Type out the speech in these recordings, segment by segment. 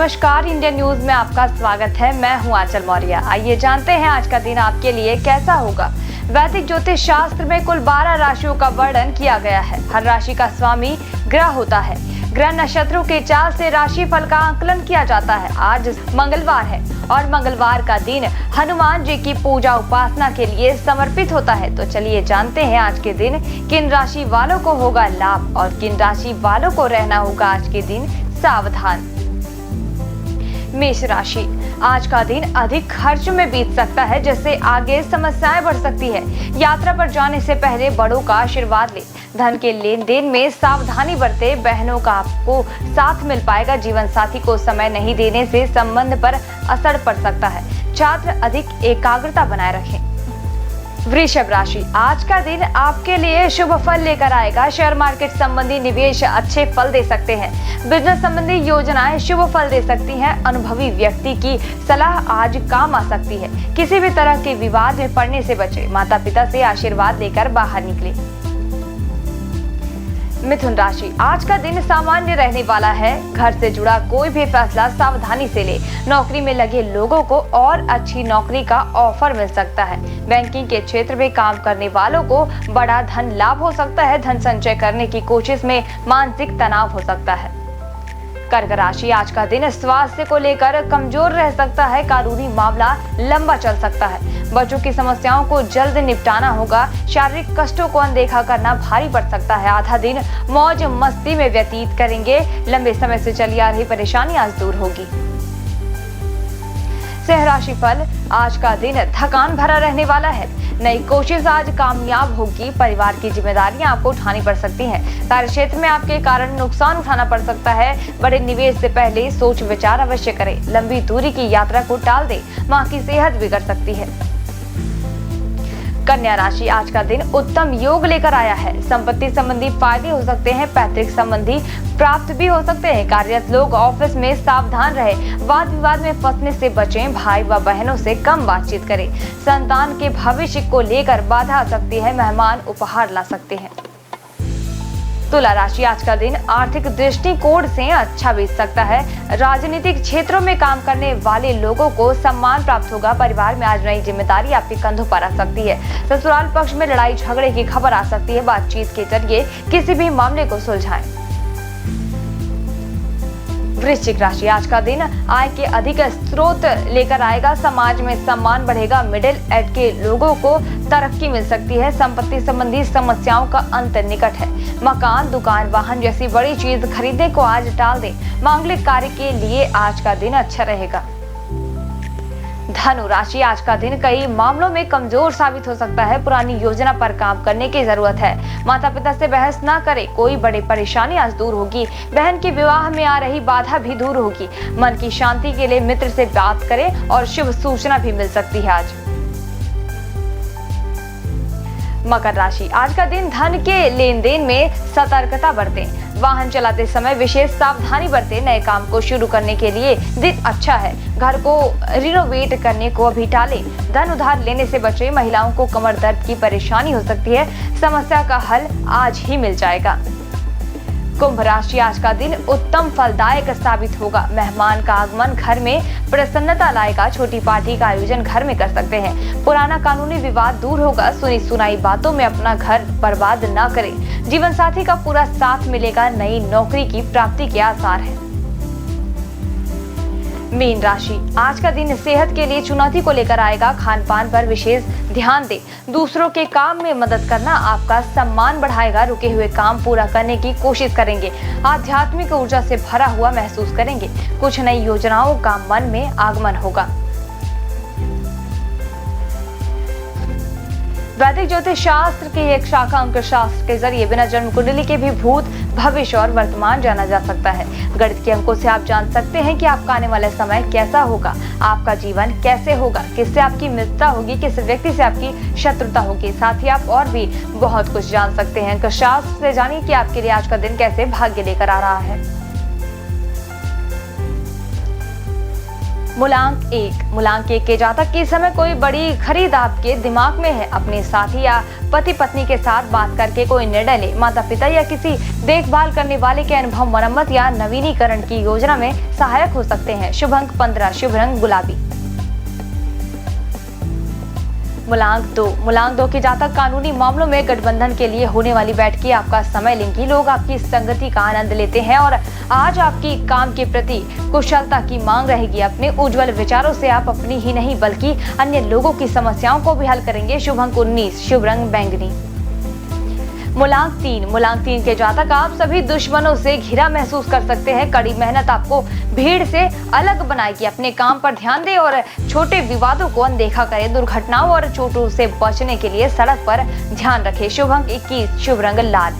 नमस्कार, India news में आपका स्वागत है। मैं हूं आंचल मौर्य। आइए जानते हैं आज का दिन आपके लिए कैसा होगा। वैदिक ज्योतिष शास्त्र में कुल 12 राशियों का वर्णन किया गया है। हर राशि का स्वामी ग्रह होता है। ग्रह नक्षत्रों के चाल से राशि फल का आकलन किया जाता है। आज मंगलवार है और मंगलवार का दिन हनुमान जी की पूजा उपासना के लिए समर्पित होता है। तो चलिए जानते हैं आज के दिन किन राशि वालों को होगा लाभ और किन राशि वालों को रहना होगा आज के दिन सावधान। मेष राशि, आज का दिन अधिक खर्च में बीत सकता है, जिससे आगे समस्याएं बढ़ सकती है। यात्रा पर जाने से पहले बड़ों का आशीर्वाद ले। धन के लेन देन में सावधानी बरते। बहनों का आपको साथ मिल पाएगा। जीवन साथी को समय नहीं देने से संबंध पर असर पड़ सकता है। छात्र अधिक एकाग्रता बनाए रखें। वृषभ राशि, आज का दिन आपके लिए शुभ फल लेकर आएगा। शेयर मार्केट संबंधी निवेश अच्छे फल दे सकते हैं। बिजनेस संबंधी योजनाएं शुभ फल दे सकती हैं। अनुभवी व्यक्ति की सलाह आज काम आ सकती है। किसी भी तरह के विवाद में पड़ने से बचे। माता पिता से आशीर्वाद लेकर बाहर निकले। मिथुन राशि, आज का दिन सामान्य रहने वाला है। घर से जुड़ा कोई भी फैसला सावधानी से ले। नौकरी में लगे लोगों को और अच्छी नौकरी का ऑफर मिल सकता है। बैंकिंग के क्षेत्र में काम करने वालों को बड़ा धन लाभ हो सकता है। धन संचय करने की कोशिश में मानसिक तनाव हो सकता है। कर्क राशि, आज का दिन स्वास्थ्य को लेकर कमजोर रह सकता है। कानूनी मामला लंबा चल सकता है। बच्चों की समस्याओं को जल्द निपटाना होगा। शारीरिक कष्टों को अनदेखा करना भारी पड़ सकता है। आधा दिन मौज मस्ती में व्यतीत करेंगे। लंबे समय से चली आ रही परेशानी आज दूर होगी। सिंह राशि फल, आज का दिन थकान भरा रहने वाला है। नई कोशिश आज कामयाब होगी। परिवार की जिम्मेदारियां आपको उठानी पड़ सकती हैं। कार्य क्षेत्र में आपके कारण नुकसान उठाना पड़ सकता है। बड़े निवेश से पहले सोच विचार अवश्य करें। लंबी दूरी की यात्रा को टाल दें। मां की सेहत बिगड़ सकती है। कन्या राशि, आज का दिन उत्तम योग लेकर आया है। संपत्ति संबंधी फायदे हो सकते हैं। पैतृक संबंधी प्राप्त भी हो सकते हैं। कार्यरत लोग ऑफिस में सावधान रहे। वाद विवाद में फंसने से बचें। भाई व बहनों से कम बातचीत करें। संतान के भविष्य को लेकर बाधा आ सकती है। मेहमान उपहार ला सकते हैं। तुला राशि, आज का दिन आर्थिक दृष्टिकोण से अच्छा बीत सकता है। राजनीतिक क्षेत्रों में काम करने वाले लोगों को सम्मान प्राप्त होगा। परिवार में आज नई जिम्मेदारी आपके कंधों पर आ सकती है। ससुराल पक्ष में लड़ाई झगड़े की खबर आ सकती है। बातचीत के जरिए किसी भी मामले को सुलझाएं। वृश्चिक राशि, आज का दिन आय के अधिक स्रोत लेकर आएगा। समाज में सम्मान बढ़ेगा। मिडिल एज के लोगों को तरक्की मिल सकती है। संपत्ति संबंधी समस्याओं का अंत निकट है। मकान, दुकान, वाहन जैसी बड़ी चीज खरीदने को आज टाल दें। मांगलिक कार्य के लिए आज का दिन अच्छा रहेगा। धनु राशि, आज का दिन कई मामलों में कमजोर साबित हो सकता है। पुरानी योजना पर काम करने की जरूरत है। माता पिता से बहस ना करें। कोई बड़ी परेशानी आज दूर होगी। बहन के विवाह में आ रही बाधा भी दूर होगी। मन की शांति के लिए मित्र से बात करें और शुभ सूचना भी मिल सकती है आज। मकर राशि, आज का दिन धन के लेन देन में सतर्कता बरतें। वाहन चलाते समय विशेष सावधानी बरतें। नए काम को शुरू करने के लिए दिन अच्छा है। घर को रिनोवेट करने को अभी टालें। धन उधार लेने से बचें। महिलाओं को कमर दर्द की परेशानी हो सकती है। समस्या का हल आज ही मिल जाएगा। कुंभ राशि, आज का दिन उत्तम फलदायक साबित होगा। मेहमान का आगमन घर में प्रसन्नता लाएगा। छोटी पार्टी का आयोजन घर में कर सकते हैं। पुराना कानूनी विवाद दूर होगा। सुनी सुनाई बातों में अपना घर बर्बाद ना करें। जीवन साथी का पूरा साथ मिलेगा। नई नौकरी की प्राप्ति के आसार हैं। मीन राशि, आज का दिन सेहत के लिए चुनौती को लेकर आएगा। खान पान पर विशेष ध्यान दें। दूसरों के काम में मदद करना आपका सम्मान बढ़ाएगा। रुके हुए काम पूरा करने की कोशिश करेंगे। आध्यात्मिक ऊर्जा से भरा हुआ महसूस करेंगे। कुछ नई योजनाओं का मन में आगमन होगा। वैदिक ज्योतिष शास्त्र की एक शाखा अंक शास्त्र के जरिए बिना जन्म कुंडली के भी भूत, भविष्य और वर्तमान जाना जा सकता है। गणित के अंकों से आप जान सकते हैं कि आपका आने वाला समय कैसा होगा। आपका जीवन कैसे होगा। किससे आपकी मित्रता होगी। किस व्यक्ति से आपकी शत्रुता होगी। साथ ही आप और भी बहुत कुछ जान सकते हैं। अंक शास्त्र से जानिए कि आपके लिए आज का दिन कैसे भाग्य लेकर आ रहा है। मूलांक 1। मूलांक 1 के जातक के समय कोई बड़ी खरीद आपके दिमाग में है। अपने साथी या पति पत्नी के साथ बात करके कोई निर्णय ले। माता पिता या किसी देखभाल करने वाले के अनुभव मरम्मत या नवीनीकरण की योजना में सहायक हो सकते हैं। शुभ अंक 15, शुभ रंग गुलाबी। मूलांक 2। मूलांक 2 के जातक कानूनी मामलों में गठबंधन के लिए होने वाली बैठकें आपका समय लेंगी। लोग आपकी संगति का आनंद लेते हैं और आज आपकी काम के प्रति कुशलता की मांग रहेगी। अपने उज्जवल विचारों से आप अपनी ही नहीं बल्कि अन्य लोगों की समस्याओं को भी हल करेंगे। शुभ अंक 19, शुभ रंग बैंगनी। मूलांक 3। मूलांक 3 के जातक आप सभी दुश्मनों से घिरा महसूस कर सकते हैं। कड़ी मेहनत आपको भीड़ से अलग बनाएगी। अपने काम पर ध्यान दें और छोटे विवादों को अनदेखा करें। दुर्घटनाओं और चोटों से बचने के लिए सड़क पर ध्यान रखें। शुभ अंक 21, शुभ रंग लाल।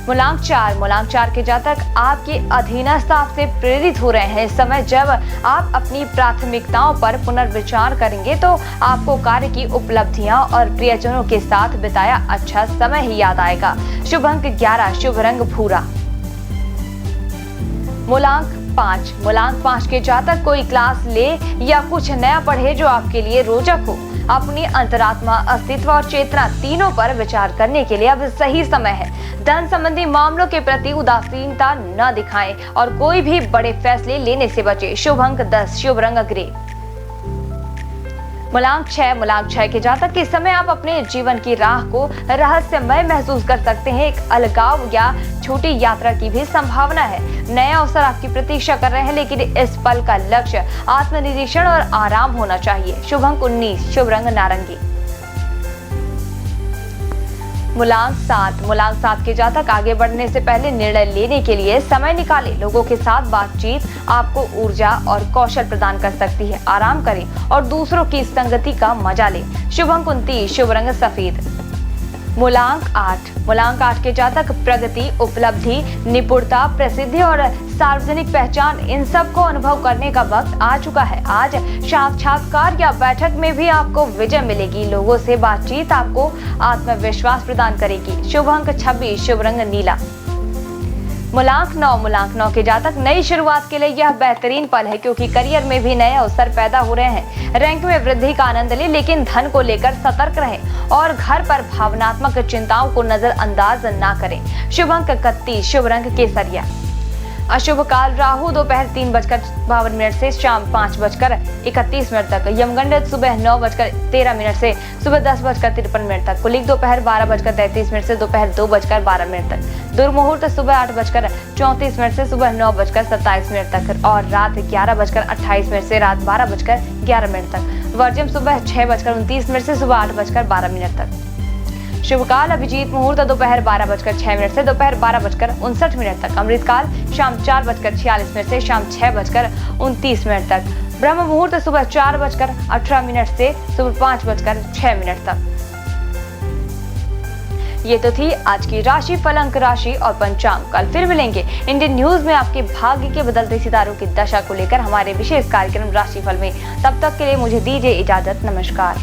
मूलांक 4। मूलांक 4 के जातक आपके अधीनस्थ आपसे प्रेरित हो रहे हैं। इस समय जब आप अपनी प्राथमिकताओं पर पुनर्विचार करेंगे तो आपको कार्य की उपलब्धियां और प्रियजनों के साथ बिताया अच्छा समय ही याद आएगा। शुभ अंक 11, शुभ रंग भूरा। मूलांक 5। मूलांक 5 के जातक कोई क्लास ले या कुछ नया पढ़े जो आपके लिए रोचक हो। अपनी अंतरात्मा, अस्तित्व और चेतना तीनों पर विचार करने के लिए अब सही समय है। धन संबंधी मामलों के प्रति उदासीनता न दिखाएं और कोई भी बड़े फैसले लेने से बचें। शुभ अंक 10, शुभ रंग ग्रे। मूलांक 6। मूलांक 6 के जातक के समय आप अपने जीवन की राह को रहस्यमय महसूस कर सकते हैं। एक अलगाव या छोटी यात्रा की भी संभावना है। नए अवसर आपकी प्रतीक्षा कर रहे हैं, लेकिन इस पल का लक्ष्य आत्मनिरीक्षण और आराम होना चाहिए। शुभ अंक 19, शुभ रंग नारंगी। मूलांक 7। मूलांक 7 के जातक आगे बढ़ने से पहले निर्णय लेने के लिए समय निकालें। लोगों के साथ बातचीत आपको ऊर्जा और कौशल प्रदान कर सकती है। आराम करें और दूसरों की संगति का मजा लें। शुभ अंक 29, शुभ रंग सफेद। मूलांक 8। मूलांक 8 के जातक प्रगति, उपलब्धि, निपुणता, प्रसिद्धि और सार्वजनिक पहचान, इन सब को अनुभव करने का वक्त आ चुका है। आज साक्षात्कार या बैठक में भी आपको विजय मिलेगी। लोगों से बातचीत आपको आत्मविश्वास प्रदान करेगी। शुभ अंक 26, शुभ रंग नीला। मूलांक 9। मूलांक 9 के जातक नई शुरुआत के लिए यह बेहतरीन पल है, क्योंकि करियर में भी नए अवसर पैदा हो रहे हैं। रैंक में वृद्धि का आनंद लें, लेकिन धन को लेकर सतर्क रहें और घर पर भावनात्मक चिंताओं को नजरअंदाज न करें। शुभ अंक 31, शुभ रंग केसरिया। अशुभ काल राहु दोपहर 3:52 से शाम 5:31 तक। यमगंड सुबह 9:13 से सुबह 10:53 तक। कुलिक दोपहर 12:33 से दोपहर 2:12 तक। दुर्मुहूर्त सुबह 8:34 से सुबह 9:27 तक और रात 11:28 से रात 12:11 तक। वर्जम सुबह 6:29 से सुबह 8:12 तक। शुभ काल अभिजीत मुहूर्त दोपहर 12:06 से दोपहर 12:59 तक। अमृत काल शाम 4:46 से शाम 6:29 तक। ब्रह्म मुहूर्त सुबह 4:18 से सुबह 5:06 तक। ये तो थी आज की राशि फल, अंक राशि और पंचांग। कल फिर मिलेंगे इंडियन न्यूज में आपके भाग्य के बदलते सितारों की दशा को लेकर हमारे विशेष कार्यक्रम राशिफल में। तब तक के लिए मुझे दीजिए इजाजत। नमस्कार।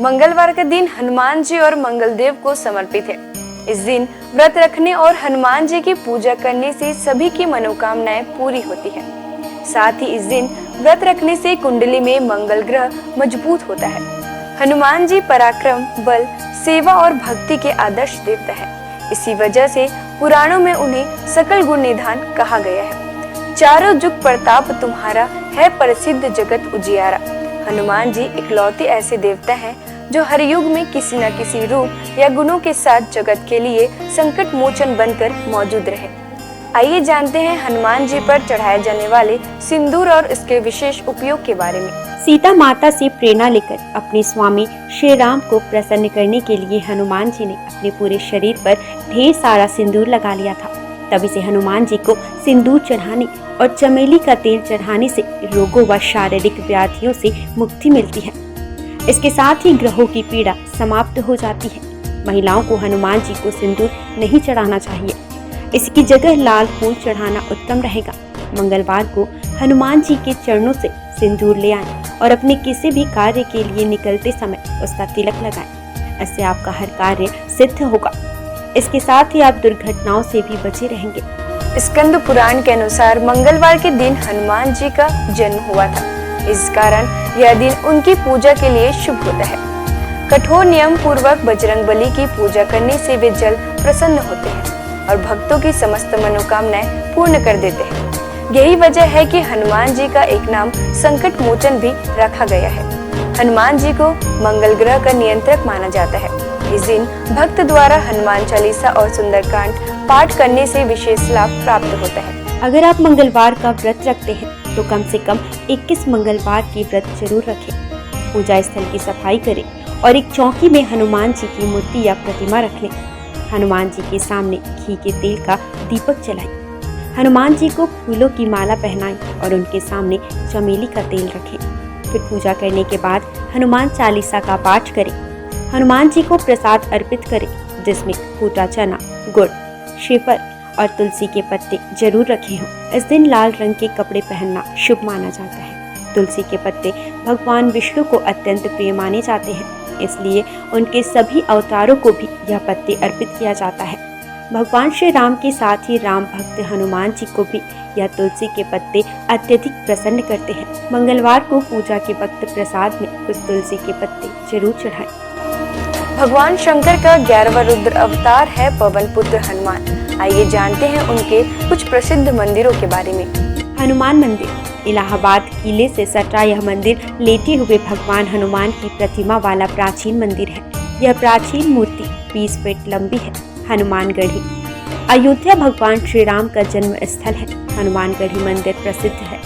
मंगलवार का दिन हनुमान जी और मंगलदेव को समर्पित है। इस दिन व्रत रखने और हनुमान जी की पूजा करने से सभी की मनोकामनाएं पूरी होती है। साथ ही इस दिन व्रत रखने से कुंडली में मंगल ग्रह मजबूत होता है। हनुमान जी पराक्रम, बल, सेवा और भक्ति के आदर्श देवता है। इसी वजह से पुराणों में उन्हें सकल गुण निधान कहा गया है। चारों जुग प्रताप तुम्हारा है, प्रसिद्ध जगत उजियारा। हनुमान जी इकलौते ऐसे देवता हैं जो हर युग में किसी न किसी रूप या गुणों के साथ जगत के लिए संकट मोचन बनकर मौजूद रहे। आइए जानते हैं हनुमान जी पर चढ़ाए जाने वाले सिंदूर और इसके विशेष उपयोग के बारे में। सीता माता से प्रेरणा लेकर अपने स्वामी श्री राम को प्रसन्न करने के लिए हनुमान जी ने अपने पूरे शरीर पर ढेर सारा सिंदूर लगा लिया था। तभी से हनुमान जी को सिंदूर चढ़ाने और चमेली का तेल चढ़ाने से रोगों व शारीरिक व्याधियों से मुक्ति मिलती है। इसके साथ ही ग्रहों की पीड़ा समाप्त हो जाती है। महिलाओं को हनुमान जी को सिंदूर नहीं चढ़ाना चाहिए, इसकी जगह लाल फूल चढ़ाना उत्तम रहेगा। मंगलवार को हनुमान जी के चरणों से सिंदूर ले आएं और अपने किसी भी कार्य के लिए निकलते समय उसका तिलक लगाएं। इससे आपका हर कार्य सिद्ध होगा। इसके साथ ही आप दुर्घटनाओं से भी बचे रहेंगे। स्कंद पुराण के अनुसार मंगलवार के दिन हनुमान जी का जन्म हुआ था। इस कारण यह दिन उनकी पूजा के लिए शुभ होता है। कठोर नियम पूर्वक बजरंगबली की पूजा करने से वे जल्द प्रसन्न होते हैं और भक्तों की समस्त मनोकामनाएं पूर्ण कर देते हैं। यही वजह है कि हनुमान जी का एक नाम संकट मोचन भी रखा गया है। हनुमान जी को मंगल ग्रह का नियंत्रक माना जाता है। इस दिन भक्त द्वारा हनुमान चालीसा और सुंदरकांड पाठ करने से विशेष लाभ प्राप्त होता है। अगर आप मंगलवार का व्रत रखते हैं तो कम से कम 21 मंगलवार की व्रत जरूर रखें। पूजा स्थल की सफाई करें और एक चौकी में हनुमान जी की मूर्ति या प्रतिमा रख लें। हनुमान जी के सामने घी के तेल का दीपक जलाएं। हनुमान जी को फूलों की माला पहनाएं और उनके सामने चमेली का तेल रखें। फिर पूजा करने के बाद हनुमान चालीसा का पाठ करें। हनुमान जी को प्रसाद अर्पित करें, जिसमें फूटा चना, गुड़, श्रीफल और तुलसी के पत्ते जरूर रखे हों। इस दिन लाल रंग के कपड़े पहनना शुभ माना जाता है। तुलसी के पत्ते भगवान विष्णु को अत्यंत प्रिय माने जाते हैं, इसलिए उनके सभी अवतारों को भी यह पत्ते अर्पित किया जाता है। भगवान श्री राम के साथ ही राम भक्त हनुमान जी को भी यह तुलसी के पत्ते अत्यधिक प्रसन्न करते हैं। मंगलवार को पूजा के वक्त प्रसाद में कुछ तुलसी के पत्ते जरूर चढ़ाएं। भगवान शंकर का 11वां रुद्र अवतार है पवन पुत्र हनुमान। आइए जानते हैं उनके कुछ प्रसिद्ध मंदिरों के बारे में। हनुमान मंदिर इलाहाबाद किले से सटा यह मंदिर लेटे हुए भगवान हनुमान की प्रतिमा वाला प्राचीन मंदिर है। यह प्राचीन मूर्ति 20 फीट लंबी है। हनुमानगढ़ी अयोध्या भगवान श्री राम का जन्म स्थल है। हनुमानगढ़ी मंदिर प्रसिद्ध है।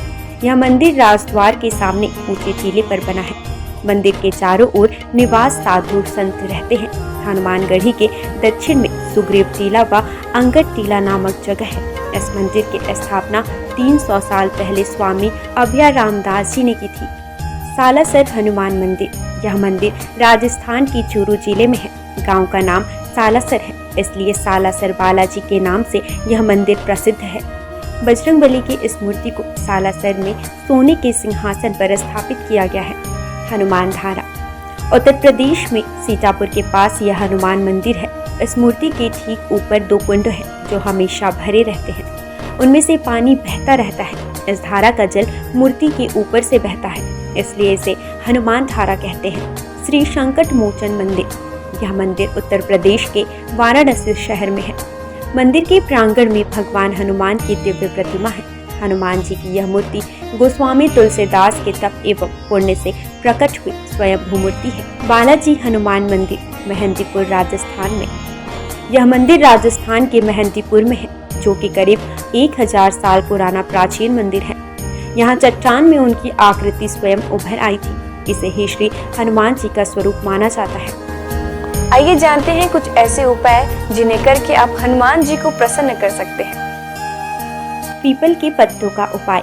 यह मंदिर राजद्वार के सामने ऊंचे टीले पर बना है। मंदिर के चारों ओर निवास साधु संत रहते हैं। हनुमानगढ़ी के दक्षिण में सुग्रीव टीला व अंगद टीला नामक जगह है। इस मंदिर की स्थापना 300 साल पहले स्वामी अभय रामदास जी ने की थी। सालासर हनुमान मंदिर यह मंदिर राजस्थान की चूरू जिले में है। गांव का नाम सालासर है, इसलिए सालासर बालाजी के नाम से यह मंदिर प्रसिद्ध है। बजरंगबली की इस मूर्ति को सालासर में सोने के सिंहासन पर स्थापित किया गया है। हनुमान धारा उत्तर प्रदेश में सीतापुर के पास यह हनुमान मंदिर है। इस मूर्ति के ठीक ऊपर 2 कुंड हैं जो हमेशा भरे रहते हैं। उनमें से पानी बहता रहता है। इस धारा का जल मूर्ति के ऊपर से बहता है, इसलिए इसे हनुमान धारा कहते हैं। श्री संकट मोचन मंदिर यह मंदिर उत्तर प्रदेश के वाराणसी शहर में है। मंदिर के प्रांगण में भगवान हनुमान की दिव्य प्रतिमा है। हनुमान जी की यह मूर्ति गोस्वामी तुलसीदास के तप एवं पुण्य से प्रकट हुई स्वयं मूर्ति है। बालाजी हनुमान मंदिर मेहंदीपुर राजस्थान में यह मंदिर राजस्थान के मेहंदीपुर में है, जो कि करीब 1000 साल पुराना प्राचीन मंदिर है। यहाँ चट्टान में उनकी आकृति स्वयं उभर आई थी। इसे ही श्री हनुमान जी का स्वरूप माना जाता है। आइए जानते हैं कुछ ऐसे उपाय जिन्हें करके आप हनुमान जी को प्रसन्न कर सकते हैं। पीपल के पत्तों का उपाय।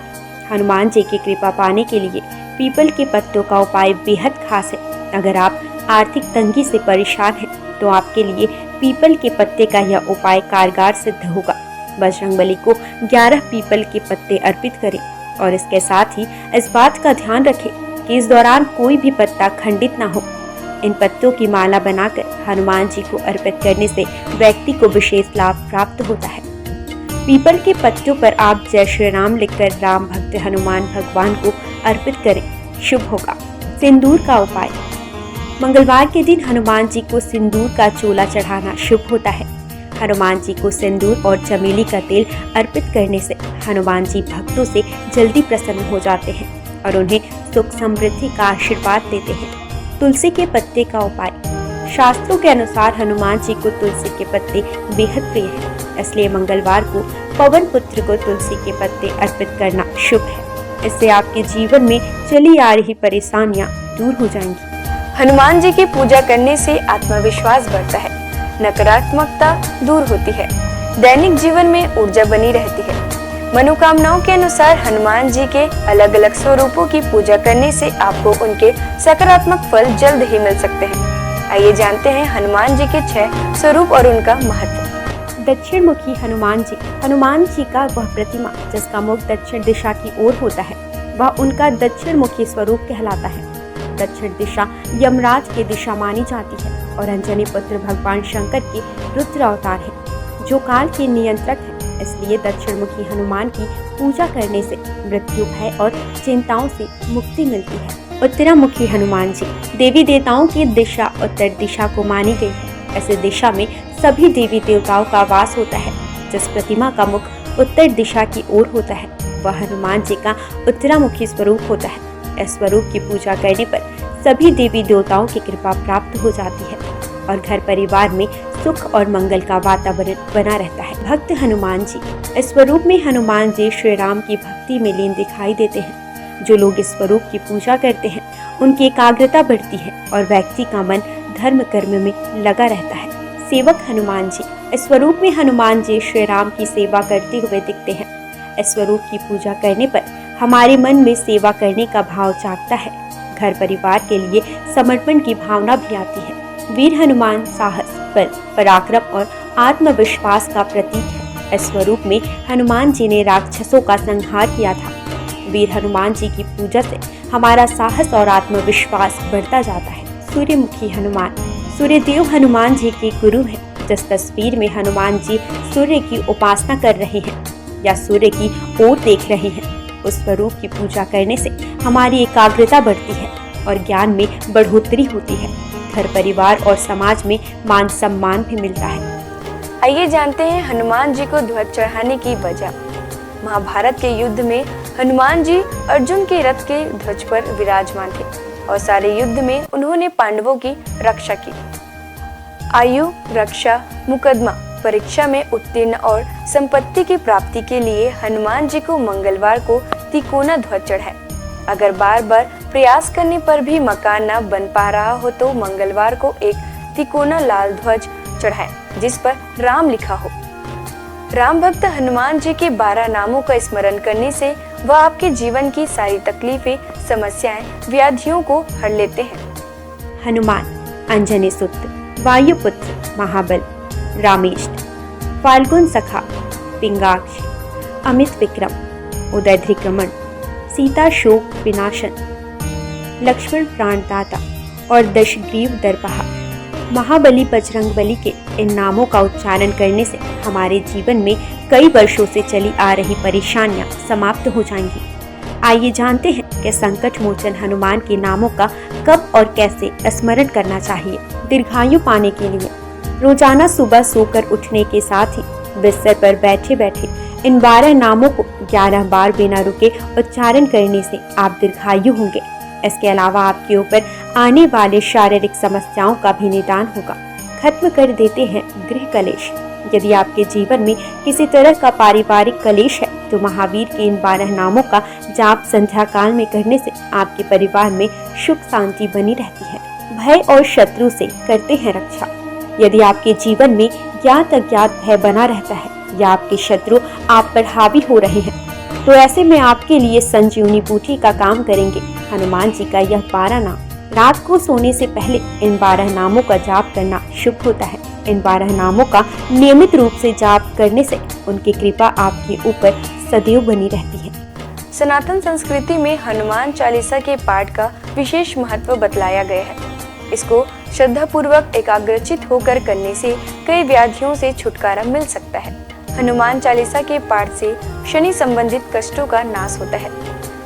हनुमान जी की कृपा पाने के लिए पीपल के पत्तों का उपाय बेहद खास है। अगर आप आर्थिक तंगी से परेशान हैं तो आपके लिए पीपल के पत्ते का यह उपाय कारगर सिद्ध होगा। बजरंगबली को 11 पीपल के पत्ते अर्पित करें और इसके साथ ही इस बात का ध्यान रखें कि इस दौरान कोई भी पत्ता खंडित ना हो। इन पत्तों की माला बनाकर हनुमान जी को अर्पित करने से व्यक्ति को विशेष लाभ प्राप्त होता है। पीपल के पत्तों पर आप जय श्री राम लिखकर राम भक्त हनुमान भगवान को अर्पित करें, शुभ होगा। सिंदूर का उपाय। मंगलवार के दिन हनुमान जी को सिंदूर का चोला चढ़ाना शुभ होता है। हनुमान जी को सिंदूर और चमेली का तेल अर्पित करने से हनुमान जी भक्तों से जल्दी प्रसन्न हो जाते हैं और उन्हें सुख समृद्धि का आशीर्वाद देते हैं। तुलसी के पत्ते का उपाय। शास्त्रों के अनुसार हनुमान जी को तुलसी के पत्ते बेहद प्रिय है, इसलिए मंगलवार को पवन पुत्र को तुलसी के पत्ते अर्पित करना शुभ है। इससे आपके जीवन में चली आ रही परेशानियां दूर हो जाएंगी। हनुमान जी की पूजा करने से आत्मविश्वास बढ़ता है, नकारात्मकता दूर होती है, दैनिक जीवन में ऊर्जा बनी रहती है। मनोकामनाओं के अनुसार हनुमान जी के अलग अलग स्वरूपों की पूजा करने से आपको उनके सकारात्मक फल जल्द ही मिल सकते हैं। आइए जानते हैं हनुमान जी के 6 स्वरूप और उनका महत्व। दक्षिण मुखी हनुमान जी का वह प्रतिमा जिसका मुख दक्षिण दिशा की ओर होता है, वह उनका दक्षिण मुखी स्वरूप कहलाता है। दक्षिण दिशा यमराज की दिशा मानी जाती है और अंजनी पुत्र भगवान शंकर के रुद्र अवतार है, जो काल के नियंत्रक है। इसलिए दक्षिण मुखी हनुमान की पूजा करने से मृत्यु, भय और चिंताओं से मुक्ति मिलती है। उत्तरामुखी हनुमान जी देवी देवताओं की दिशा उत्तर दिशा को मानी गई है। ऐसे दिशा में सभी देवी देवताओं का वास होता है। जिस प्रतिमा का मुख उत्तर दिशा की ओर होता है, वह हनुमान जी का उत्तरामुखी स्वरूप होता है। इस स्वरूप की पूजा करने पर सभी देवी देवताओं की कृपा प्राप्त हो जाती है और घर परिवार में सुख और मंगल का वातावरण बना रहता है। भक्त हनुमान जी इस स्वरूप में हनुमान जी श्री राम की भक्ति में लीन दिखाई देते हैं। जो लोग इस स्वरूप की पूजा करते हैं, उनकी एकाग्रता बढ़ती है और व्यक्ति का मन धर्म कर्म में लगा रहता है। सेवक हनुमान जी इस स्वरूप में हनुमान जी श्री राम की सेवा करते हुए दिखते हैं। इस स्वरूप की पूजा करने पर हमारे मन में सेवा करने का भाव जागता है। घर परिवार के लिए समर्पण की भावना भी आती है। वीर हनुमान साहस, बल, पराक्रम और आत्मविश्वास का प्रतीक है। इस स्वरूप में हनुमान जी ने राक्षसों का संहार किया था। वीर हनुमान जी की पूजा से हमारा साहस और आत्मविश्वास बढ़ता जाता है। सूर्यमुखी हनुमान सूर्यदेव हनुमान जी के गुरु हैं। जिस तस्वीर में हनुमान जी सूर्य की उपासना कर रहे हैं या सूर्य की ओर देख रहे हैं, उस स्वरूप की पूजा करने से हमारी एकाग्रता बढ़ती है और ज्ञान में बढ़ोतरी होती है। घर परिवार और समाज में मान सम्मान भी मिलता है। आइए जानते हैं हनुमान जी को ध्वज चढ़ाने की वजह। महाभारत के युद्ध में हनुमान जी अर्जुन के रथ के ध्वज पर विराजमान थे और सारे युद्ध में उन्होंने पांडवों की रक्षा की। आयु, रक्षा, मुकदमा, परीक्षा में उत्तीर्ण और संपत्ति की प्राप्ति के लिए हनुमान जी को मंगलवार को तिकोना ध्वज चढ़ाए। अगर बार बार प्रयास करने पर भी मकान न बन पा रहा हो तो मंगलवार को एक तिकोना लाल ध्वज चढ़ाए जिस पर राम लिखा हो। राम भक्त हनुमान जी के 12 नामों का स्मरण करने से वह आपके जीवन की सारी तकलीफें, समस्याएं, व्याधियों को हर लेते हैं। हनुमान अंजनी सुत, वायुपुत्र, महाबल, रामेष्ट, फाल्गुन सखा, पिंगाक्ष, अमित विक्रम, उदयध्रिक्रमण, सीता शोक विनाशन, लक्ष्मण प्राणदाता और दशग्रीव दर्पहा। महाबली बजरंगबली के इन नामों का उच्चारण करने से हमारे जीवन में कई वर्षों से चली आ रही परेशानियां समाप्त हो जाएंगी। आइए जानते हैं कि संकट मोचन हनुमान के नामों का कब और कैसे स्मरण करना चाहिए। दीर्घायु पाने के लिए रोजाना सुबह सोकर उठने के साथ ही बिस्तर पर बैठे बैठे इन 12 नामों को 11 बार बिना रुके उच्चारण करने से आप दीर्घायु होंगे। इसके अलावा आपके ऊपर आने वाले शारीरिक समस्याओं का भी निदान होगा। खत्म कर देते हैं गृह कलेश। यदि आपके जीवन में किसी तरह का पारिवारिक कलेश है तो महावीर के इन 12 नामों का जाप संध्या काल में करने से आपके परिवार में सुख शांति बनी रहती है। भय और शत्रु से करते हैं रक्षा। यदि आपके जीवन में ज्ञात अज्ञात भय बना रहता है या आपके शत्रु आप पर हावी हो रहे हैं तो ऐसे में आपके लिए संजीवनी बूटी का काम करेंगे हनुमान जी का यह 12 नाम। रात को सोने से पहले इन 12 नामों का जाप करना शुभ होता है। इन 12 नामों का नियमित रूप से जाप करने से उनकी कृपा आपके ऊपर सदैव बनी रहती है। सनातन संस्कृति में हनुमान चालीसा के पाठ का विशेष महत्व बतलाया गया है। इसको श्रद्धा पूर्वक एकाग्रचित होकर करने से कई व्याधियों से छुटकारा मिल सकता है। हनुमान चालीसा के पाठ से शनि संबंधित कष्टों का नाश होता है।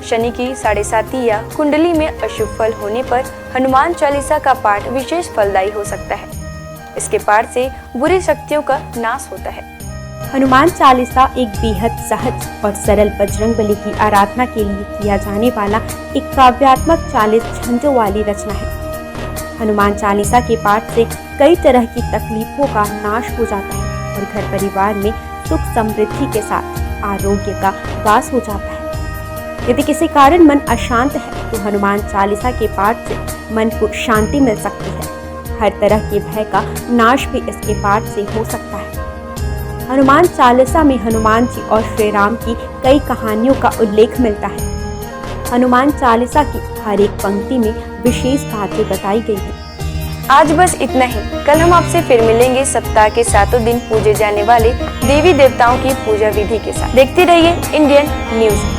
शनि की 7.5 या कुंडली में अशुभ फल होने पर हनुमान चालीसा का पाठ विशेष फलदायी हो सकता है। इसके पाठ से बुरी शक्तियों का नाश होता है। हनुमान चालीसा एक बेहद सहज और सरल बजरंगबली की आराधना के लिए किया जाने वाला एक काव्यात्मक 40 छंदों वाली रचना है। हनुमान चालीसा के पाठ से कई तरह की तकलीफों का नाश हो जाता है और घर परिवार में सुख समृद्धि के साथ आरोग्य का वास हो जाता है। यदि किसी कारण मन अशांत है तो हनुमान चालीसा के पाठ से मन को शांति मिल सकती है। हर तरह के भय का नाश भी इसके पाठ से हो सकता है। हनुमान चालीसा में हनुमान जी और श्री राम की कई कहानियों का उल्लेख मिलता है। हनुमान चालीसा की हर एक पंक्ति में विशेष बातें बताई गई हैं। आज बस इतना ही। कल हम आपसे फिर मिलेंगे सप्ताह के 7 दिन पूजे जाने वाले देवी देवताओं की पूजा विधि के साथ। देखते रहिए इंडियन न्यूज।